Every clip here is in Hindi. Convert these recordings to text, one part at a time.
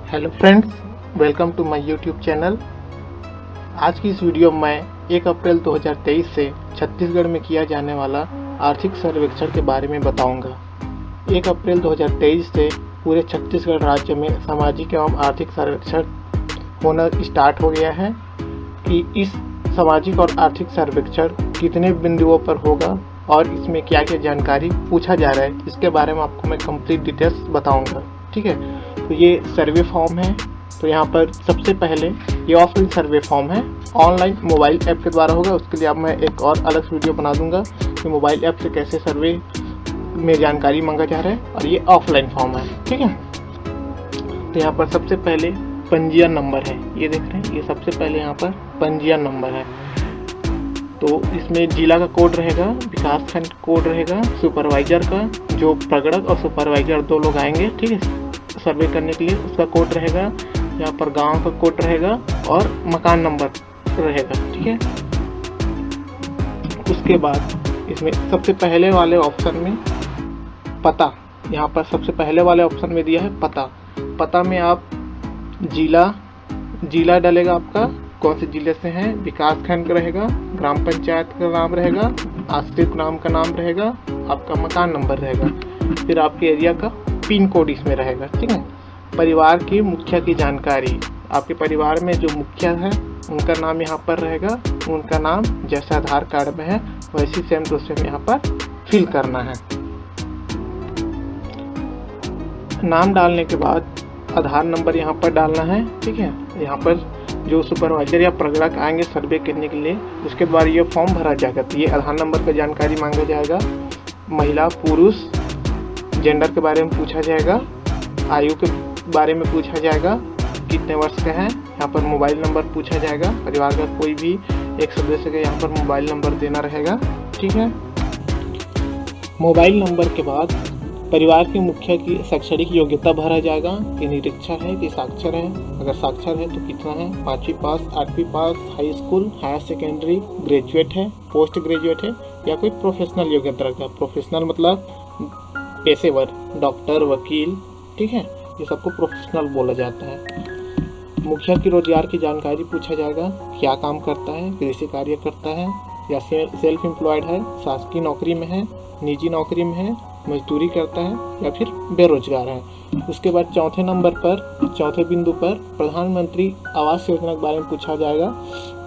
Hello friends, welcome to my YouTube channel. आज की इस वीडियो में मैं 1 अप्रैल 2023 से छत्तीसगढ़ में किया जाने वाला आर्थिक सर्वेक्षण के बारे में बताऊंगा। 1 अप्रैल 2023 से पूरे छत्तीसगढ़ राज्य में सामाजिक एवं आर्थिक सर्वेक्षण होना स्टार्ट हो गया है कि इस सामाजिक और आर्थिक सर्वेक्षण कितने बिंदुओं पर होगा और इसमें क्या क्या जानकारी पूछा जा रहा है, इसके बारे में आपको मैं कंप्लीट डिटेल्स बताऊंगा। ठीक है, तो ये सर्वे फॉर्म है। तो यहाँ पर सबसे पहले ये ऑफलाइन सर्वे फॉर्म है, ऑनलाइन मोबाइल ऐप के द्वारा होगा। उसके लिए अब मैं एक और अलग वीडियो बना दूंगा कि मोबाइल ऐप से कैसे सर्वे में जानकारी मांगा जा रहा है, और ये ऑफलाइन फॉर्म है। ठीक है, तो यहाँ पर सबसे पहले पंजीयन नंबर है, ये देख रहे हैं, ये सबसे पहले यहाँ पर पंजीयन नंबर है। तो इसमें जिला का कोड रहेगा, विकास खंड कोड रहेगा, सुपरवाइजर का, जो प्रगणक और सुपरवाइजर 2 लोग आएंगे, ठीक है, सर्वे करने के लिए, उसका कोड रहेगा। यहाँ पर गांव का कोड रहेगा और मकान नंबर रहेगा। ठीक है, उसके बाद इसमें सबसे पहले वाले ऑप्शन में पता, यहाँ पर सबसे पहले वाले ऑप्शन में दिया है पता। पता में आप जिला डालेगा, आपका कौन से जिले से हैं, विकास खंड रहेगा, ग्राम पंचायत का नाम रहेगा, आश्रित ग्राम का नाम रहेगा, आपका मकान नंबर रहेगा, फिर आपके एरिया का पिन कोड इसमें रहेगा। ठीक है, परिवार की मुखिया की जानकारी, आपके परिवार में जो मुखिया है उनका नाम यहाँ पर रहेगा, उनका नाम जैसा आधार कार्ड में है वैसी सेम टू सेम यहाँ पर फिल करना है। नाम डालने के बाद आधार नंबर यहाँ पर डालना है। ठीक है, यहाँ पर जो सुपरवाइजर या प्रगणक आएंगे सर्वे करने के लिए, उसके द्वारा ये फॉर्म भरा जाएगा। तो ये आधार नंबर का जानकारी मांगा जाएगा, महिला पुरुष जेंडर के बारे में पूछा जाएगा, आयु के बारे में पूछा जाएगा, कितने वर्ष का है, यहाँ पर मोबाइल नंबर पूछा जाएगा, परिवार का कोई भी एक सदस्य का यहाँ पर मोबाइल नंबर देना रहेगा। ठीक है, मोबाइल नंबर के बाद परिवार के मुखिया की शैक्षणिक योग्यता भरा जाएगा कि निरक्षर है कि साक्षर है, अगर साक्षर है तो कितना है, 5वीं पास, 8वीं pass, high school, higher secondary, graduate है, पोस्ट ग्रेजुएट है, या कोई प्रोफेशनल योग्यता रखता है। प्रोफेशनल मतलब पेशेवर, डॉक्टर, वकील, ठीक है, ये सबको प्रोफेशनल बोला जाता है। मुखिया की रोजगार की जानकारी पूछा जाएगा, क्या काम करता है, कृषि कार्य करता है या सेल्फ एम्प्लॉयड है, शासकीय नौकरी में है, निजी नौकरी में है, मजदूरी करता है या फिर बेरोजगार है। उसके बाद चौथे बिंदु पर प्रधानमंत्री आवास योजना के बारे में पूछा जाएगा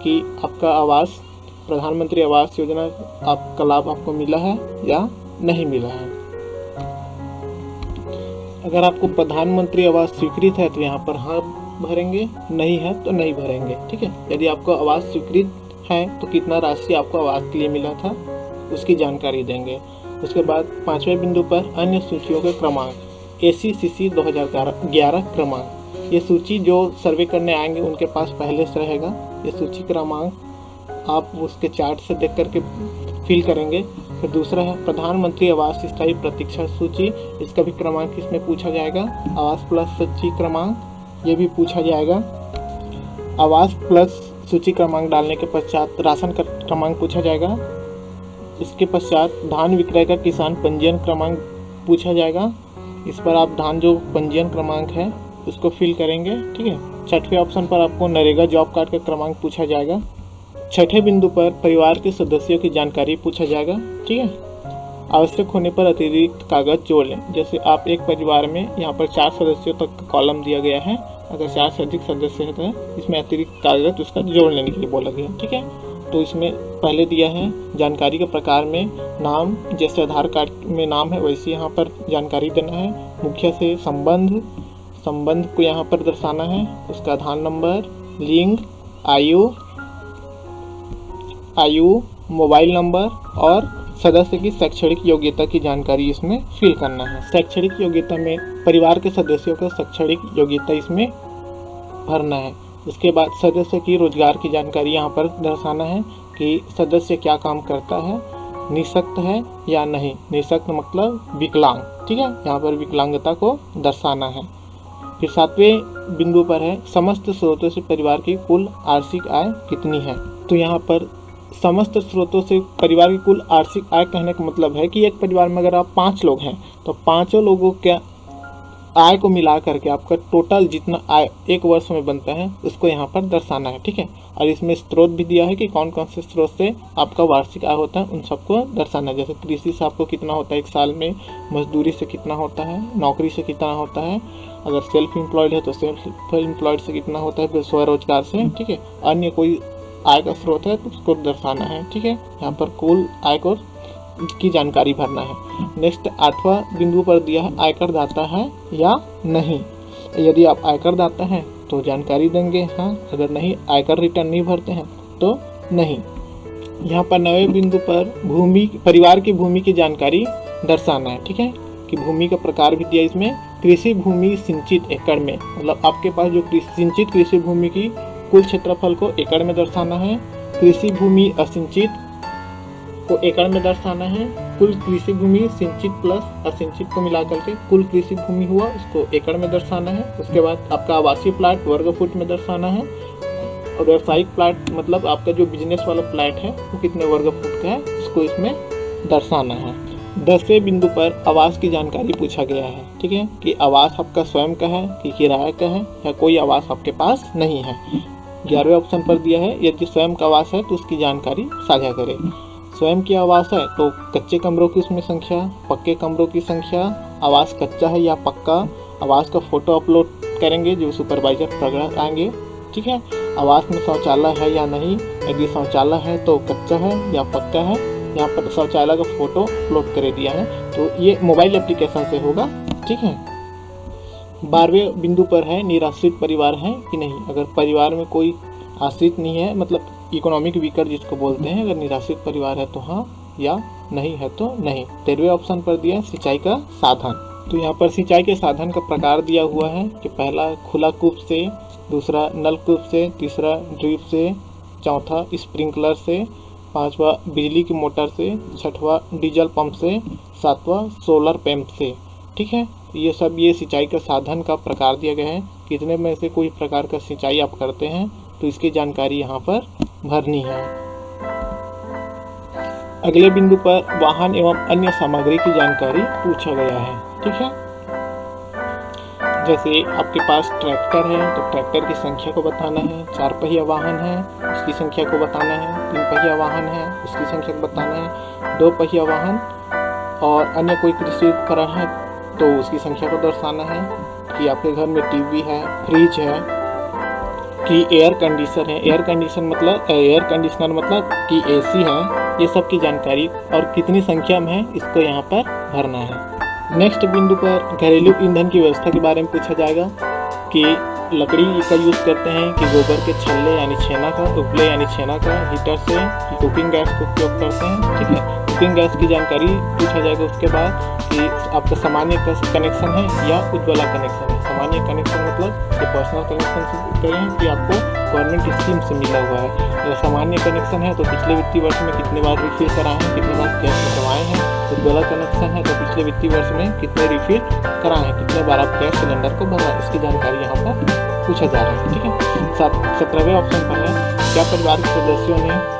कि आपका आवास, प्रधानमंत्री आवास योजना आपका लाभ आपको मिला है या नहीं मिला है। अगर आपको प्रधानमंत्री आवास स्वीकृत है तो यहाँ पर हाँ भरेंगे, नहीं है तो नहीं भरेंगे। ठीक है, यदि आपको आवास स्वीकृत है तो कितना राशि आपको आवास के लिए मिला था उसकी जानकारी देंगे। उसके बाद 5वें बिंदु पर अन्य सूचियों के क्रमांक, ACCC 2011 क्रमांक, ये सूची जो सर्वे करने आएंगे उनके पास पहले से रहेगा। ये सूची क्रमांक आप उसके चार्ट से देख करके फिल करेंगे। फिर दूसरा है प्रधानमंत्री आवास स्थायी प्रतीक्षा सूची, इसका भी क्रमांक इसमें पूछा जाएगा। आवास प्लस सूची क्रमांक, ये भी पूछा जाएगा। आवास प्लस सूची क्रमांक डालने के पश्चात राशन का क्रमांक पूछा जाएगा। इसके पश्चात धान विक्रय का किसान पंजीयन क्रमांक पूछा जाएगा। इस पर आप धान जो पंजीयन क्रमांक है उसको फिल करेंगे। ठीक है, 6वें ऑप्शन पर आपको नरेगा जॉब कार्ड का क्रमांक पूछा जाएगा। 6ठे बिंदु पर परिवार के सदस्यों की जानकारी पूछा जाएगा। ठीक है, आवश्यक होने पर अतिरिक्त कागज जोड़ लें। जैसे आप एक परिवार में यहाँ पर 4 सदस्यों तक का कॉलम दिया गया है, अगर 4 से अधिक सदस्य है तो इसमें अतिरिक्त कागज उसका जोड़ लेने के लिए बोला गया। ठीक है, तो इसमें पहले दिया है जानकारी के प्रकार में नाम, जैसे आधार कार्ड में नाम है वैसे यहाँ पर जानकारी देना है। मुखिया से संबंध को यहाँ पर दर्शाना है, उसका आधार नंबर, लिंग, आयु, मोबाइल नंबर और सदस्य की शैक्षणिक योग्यता की जानकारी इसमें फिल करना है। शैक्षणिक योग्यता में परिवार के सदस्यों का शैक्षणिक योग्यता इसमें भरना है। उसके बाद सदस्य की रोजगार की जानकारी यहाँ पर दर्शाना है कि सदस्य क्या काम करता है, निःशक्त है या नहीं। निःशक्त मतलब विकलांग। ठीक है, यहाँ पर विकलांगता को दर्शाना है। फिर 7वें बिंदु पर है समस्त स्रोतों से परिवार की कुल आर्थिक आय कितनी है। तो यहाँ पर समस्त स्रोतों से परिवार की कुल आर्थिक आय कहने का मतलब है कि एक परिवार में अगर आप 5 लोग हैं तो 5 लोगों आय को मिला करके आपका टोटल जितना आय एक वर्ष में बनता है उसको यहाँ पर दर्शाना है, ठीक है। और इसमें स्रोत भी दिया है कि कौन कौन से स्रोत से आपका वार्षिक आय होता है, उन सबको दर्शाना है। जैसे कृषि से आपको कितना होता है एक साल में, मजदूरी से कितना होता है, नौकरी से कितना होता है, अगर सेल्फ एम्प्लॉयड है तो सेल्फ एम्प्लॉयड से कितना होता है, स्वरोजगार से, ठीक है। अन्य कोई आय का स्रोत है तो उसको दर्शाना है, ठीक है। यहाँ पर कुल आय को की जानकारी भरना है। नेक्स्ट 8वां बिंदु पर दिया है आयकर दाता है या नहीं। यदि आप आयकर दाता हैं तो जानकारी देंगे हाँ, अगर नहीं आयकर रिटर्न नहीं भरते हैं तो नहीं। यहाँ पर 9वें बिंदु पर परिवार की भूमि की जानकारी दर्शाना है, ठीक है। कि भूमि का प्रकार भी दिया इसमें, कृषि भूमि सिंचित एकड़ में, मतलब आपके पास जो सिंचित कृषि भूमि की कुल क्षेत्रफल को एकड़ में दर्शाना है। कृषि भूमि असिंचित को एकड़ में दर्शाना है। कुल कृषि भूमि सिंचित प्लस असिंचित को मिलाकर के कुल कृषि भूमि हुआ, उसको एकड़ में दर्शाना है। उसके बाद आपका आवासीय प्लाट वर्ग फुट में दर्शाना है। और व्यावसायिक प्लाट मतलब आपका जो बिजनेस वाला प्लाट है वो कितने वर्ग फुट का है, उसको इसमें दर्शाना है। 10वें बिंदु पर आवास की जानकारी पूछा गया है, ठीक है। कि आवास आपका स्वयं का है कि किराया का है या कोई आवास आपके पास नहीं है। 11वें ऑप्शन पर दिया है यदि स्वयं का आवास है तो उसकी जानकारी साझा करें। स्वयं की आवास है तो कच्चे कमरों की उसमें संख्या, पक्के कमरों की संख्या, आवास कच्चा है या पक्का, आवास का फोटो अपलोड करेंगे जो सुपरवाइजर प्रगत आएंगे, ठीक है। आवास में शौचालय है या नहीं, यदि शौचालय है तो कच्चा है या पक्का है। यहाँ पर शौचालय का फोटो अपलोड कर दिया है तो ये मोबाइल एप्लीकेशन से होगा, ठीक है। 12वें बिंदु पर है निराश्रित परिवार है कि नहीं। अगर परिवार में कोई आश्रित नहीं है, मतलब इकोनॉमिक वीकर जिसको बोलते हैं, अगर निराश्रित परिवार है तो हाँ, या नहीं है तो नहीं। 13वें ऑप्शन पर दिया सिंचाई का साधन। तो यहाँ पर सिंचाई के साधन का प्रकार दिया हुआ है कि पहला खुला कूप से, दूसरा नलकूप से, तीसरा ड्रिप से, चौथा स्प्रिंकलर से, 5वां बिजली की मोटर से, 6वां डीजल पंप से, 7वां सोलर पंप से, ठीक है। ये सब ये सिंचाई का साधन का प्रकार दिया गया है। कितने में से कोई प्रकार का सिंचाई आप करते हैं तो इसकी जानकारी यहाँ पर भरनी है। अगले बिंदु पर वाहन एवं अन्य सामग्री की जानकारी पूछा गया है, ठीक है। जैसे आपके पास ट्रैक्टर है तो ट्रैक्टर की संख्या को बताना है, 4 पहिया वाहन है उसकी संख्या को बताना है, 3 पहिया वाहन है उसकी संख्या को बताना है, 2 पहिया वाहन और अन्य कोई कृषि उपकरण है तो उसकी संख्या को दर्शाना है। कि आपके घर में टीवी है, फ्रिज है, कि एयर कंडीशनर है, एयर कंडीशनर मतलब कि एसी है, ये सब की जानकारी और कितनी संख्या में है इसको यहाँ पर भरना है। नेक्स्ट बिंदु पर घरेलू ईंधन की व्यवस्था के बारे में पूछा जाएगा कि लकड़ी का यूज़ करते हैं कि गोबर के छल्ले यानी छेना का, उपले यानी छेना का, हीटर से, कि कुकिंग गैस का उपयोग करते हैं, ठीक है। कुकिंग गैस की जानकारी पूछा जाएगा। उसके बाद कि आपका सामान्य कनेक्शन है या उज्ज्वला कनेक्शन है। सामान्य कनेक्शन मतलब ये पर्सनल कनेक्शन से करें कि आपको गवर्नमेंट स्कीम से मिला हुआ है। अगर सामान्य कनेक्शन है तो पिछले वित्तीय वर्ष में कितने बार रिफिल कराए हैं, कितने बार गैस लगवाए हैं। उज्ज्वला कनेक्शन है तो पिछले वित्तीय वर्ष में कितने रिफिल कराए हैं, कितने बार आप गैस सिलेंडर को भरा, इसकी जानकारी यहाँ पर पूछा जा रहा है, ठीक है। 17वें ऑप्शन पर है क्या परिवार के सदस्यों ने,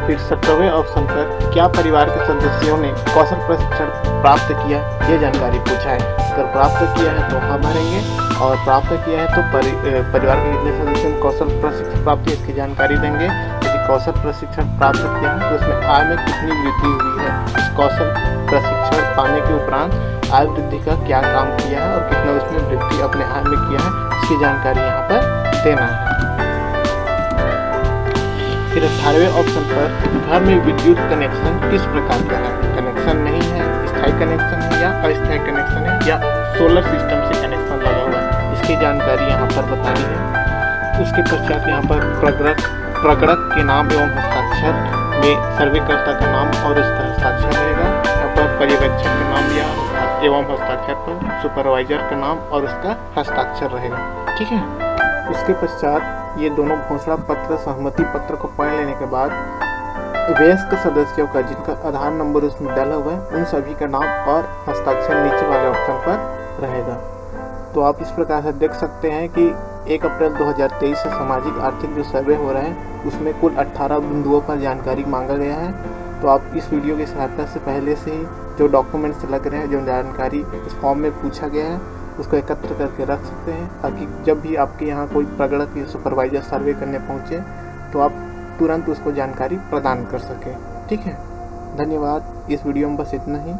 फिर 17वें ऑप्शन पर क्या परिवार के सदस्यों ने कौशल प्रशिक्षण प्राप्त किया, ये जानकारी पूछा है। अगर प्राप्त किया है तो हाँ भरेंगे और प्राप्त किया है तो परिवार के कितने सदस्यों ने कौशल प्रशिक्षण प्राप्त इसकी जानकारी देंगे। यदि कौशल प्रशिक्षण प्राप्त किया है तो उसमें आय में कितनी वृद्धि हुई है, उस कौशल प्रशिक्षण पाने के उपरांत आय वृद्धि का क्या काम किया है और कितना उसमें वृद्धि अपने आय में किया है, इसकी जानकारी यहाँ पर देना है। फिर 18वें ऑप्शन पर घर में विद्युत कनेक्शन किस प्रकार का है, कनेक्शन नहीं है, स्थायी कनेक्शन है या अस्थायी कनेक्शन है या सोलर सिस्टम से कनेक्शन लगा हुआ है, इसकी जानकारी यहाँ पर बतानी है। उसके पश्चात यहाँ पर प्रगणक के नाम एवं हस्ताक्षर में सर्वेकर्ता का नाम और उसका हस्ताक्षर रहेगा। यहाँ पर पर्यवेक्षक का नाम या एवं हस्ताक्षर पर सुपरवाइजर का नाम और उसका हस्ताक्षर रहेगा, ठीक है। उसके पश्चात ये दोनों घोषणा पत्र सहमति पत्र को पढ़ लेने के बाद वयस्क सदस्यों का जिनका आधार नंबर उसमें डाला हुआ है उन सभी का नाम और हस्ताक्षर नीचे वाले ऑप्शन पर रहेगा। तो आप इस प्रकार से देख सकते हैं कि 1 अप्रैल 2023 से सामाजिक आर्थिक जो सर्वे हो रहा है उसमें कुल 18 बिंदुओं पर जानकारी मांगा गया है। तो आप इस वीडियो की सहायता से पहले से ही जो डॉक्यूमेंट्स लग रहे हैं, जो जानकारी इस फॉर्म में पूछा गया है, उसको एकत्र करके रख सकते हैं, ताकि जब भी आपके यहाँ कोई प्रगणक या सुपरवाइजर सर्वे करने पहुँचे तो आप तुरंत उसको जानकारी प्रदान कर सकें। ठीक है, धन्यवाद। इस वीडियो में बस इतना ही।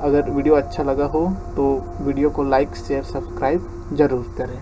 अगर वीडियो अच्छा लगा हो तो वीडियो को लाइक, शेयर, सब्सक्राइब ज़रूर करें।